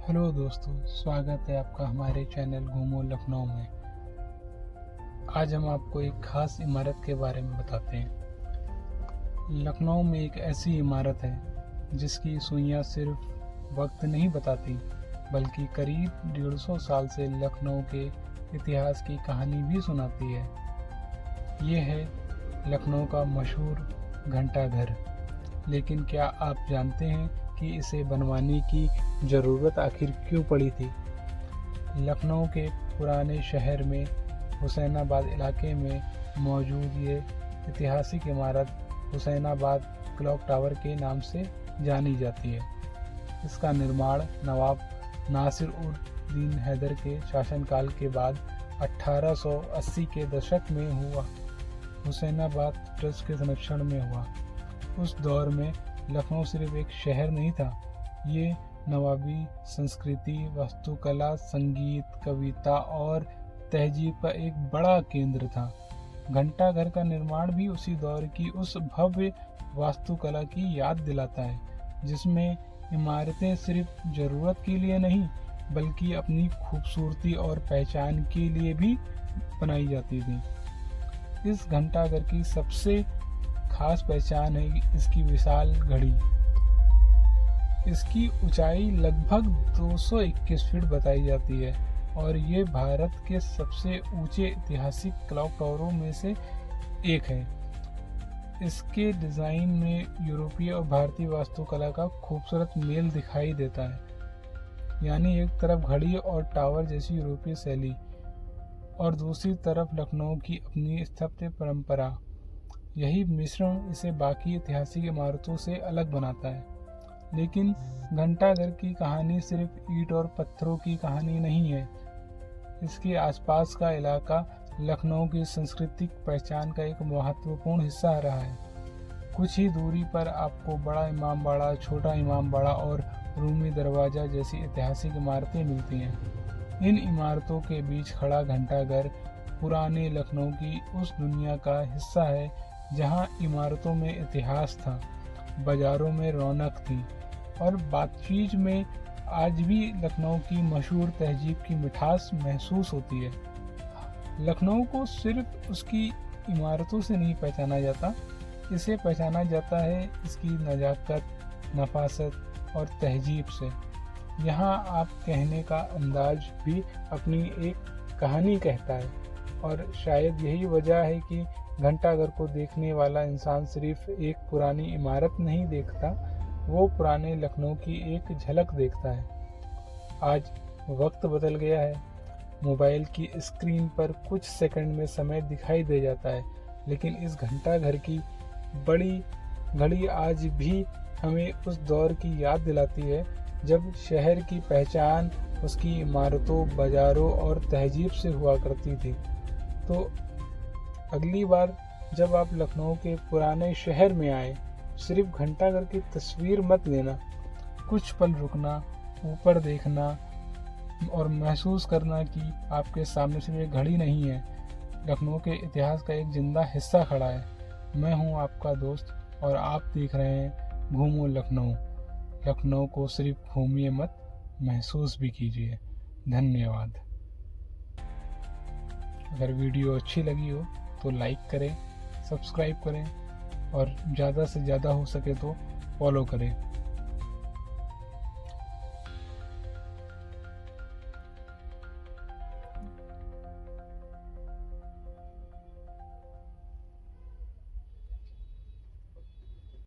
Hello दोस्तों, स्वागत है आपका हमारे चैनल घूमो लखनऊ में। आज हम आपको एक खास इमारत के बारे में बताते हैं। लखनऊ में एक ऐसी इमारत है जिसकी सुइयां सिर्फ वक्त नहीं बताती, बल्कि करीब 150 साल से लखनऊ के इतिहास की कहानी भी सुनाती है। ये है लखनऊ का मशहूर घंटाघर। लेकिन क्या आप जानते हैं कि इसे बनवाने की ज़रूरत आखिर क्यों पड़ी थी? लखनऊ के पुराने शहर में हुसैनाबाद इलाके में मौजूद ये ऐतिहासिक इमारत हुसैनाबाद क्लॉक टावर के नाम से जानी जाती है। इसका निर्माण नवाब नासिर उद दीन हैदर के शासनकाल के बाद 1880 के दशक में हुआ हुसैनाबाद ट्रस्ट के संरक्षण में हुआ। उस दौर में लखनऊ सिर्फ एक शहर नहीं था, ये नवाबी संस्कृति, वास्तुकला, संगीत, कविता और तहजीब का एक बड़ा केंद्र था। घंटाघर का निर्माण भी उसी दौर की उस भव्य वास्तुकला की याद दिलाता है, जिसमें इमारतें सिर्फ ज़रूरत के लिए नहीं, बल्कि अपनी खूबसूरती और पहचान के लिए भी बनाई जाती थी। इस घंटाघर की सबसे खास पहचान है इसकी विशाल घड़ी। इसकी ऊंचाई लगभग 221 फीट बताई जाती है और ये भारत के सबसे ऊंचे ऐतिहासिक क्लॉक टावरों में से एक है। इसके डिज़ाइन में यूरोपीय और भारतीय वास्तुकला का खूबसूरत मेल दिखाई देता है, यानी एक तरफ घड़ी और टावर जैसी यूरोपीय शैली और दूसरी तरफ लखनऊ की अपनी स्थापत्य परंपरा। यही मिश्रण इसे बाकी ऐतिहासिक इमारतों से अलग बनाता है। लेकिन घंटाघर की कहानी सिर्फ ईंट और पत्थरों की कहानी नहीं है। इसके आसपास का इलाका लखनऊ की सांस्कृतिक पहचान का एक महत्वपूर्ण हिस्सा रहा है। कुछ ही दूरी पर आपको बड़ा इमाम बाड़ा, छोटा इमाम बाड़ा और रूमी दरवाज़ा जैसी ऐतिहासिक इमारतें मिलती हैं। इन इमारतों के बीच खड़ा घंटाघर पुराने लखनऊ की उस दुनिया का हिस्सा है जहां इमारतों में इतिहास था, बाजारों में रौनक थी और बातचीत में आज भी लखनऊ की मशहूर तहजीब की मिठास महसूस होती है। लखनऊ को सिर्फ उसकी इमारतों से नहीं पहचाना जाता, इसे पहचाना जाता है इसकी नज़ाकत, नफासत और तहजीब से। यहाँ आप कहने का अंदाज भी अपनी एक कहानी कहता है और शायद यही वजह है कि घंटाघर को देखने वाला इंसान सिर्फ एक पुरानी इमारत नहीं देखता, वो पुराने लखनऊ की एक झलक देखता है। आज वक्त बदल गया है, मोबाइल की स्क्रीन पर कुछ सेकंड में समय दिखाई दे जाता है, लेकिन इस घंटाघर की बड़ी घड़ी आज भी हमें उस दौर की याद दिलाती है जब शहर की पहचान उसकी इमारतों, बाज़ारों और तहजीब से हुआ करती थी। तो अगली बार जब आप लखनऊ के पुराने शहर में आए, सिर्फ घंटाघर की तस्वीर मत लेना, कुछ पल रुकना, ऊपर देखना और महसूस करना कि आपके सामने सिर्फ एक घड़ी नहीं है, लखनऊ के इतिहास का एक जिंदा हिस्सा खड़ा है। मैं हूं आपका दोस्त और आप देख रहे हैं घूमो लखनऊ। लखनऊ को सिर्फ घूमिए मत, महसूस भी कीजिए। धन्यवाद। अगर वीडियो अच्छी लगी हो तो लाइक करें, सब्सक्राइब करें और ज़्यादा से ज़्यादा हो सके तो फॉलो करें।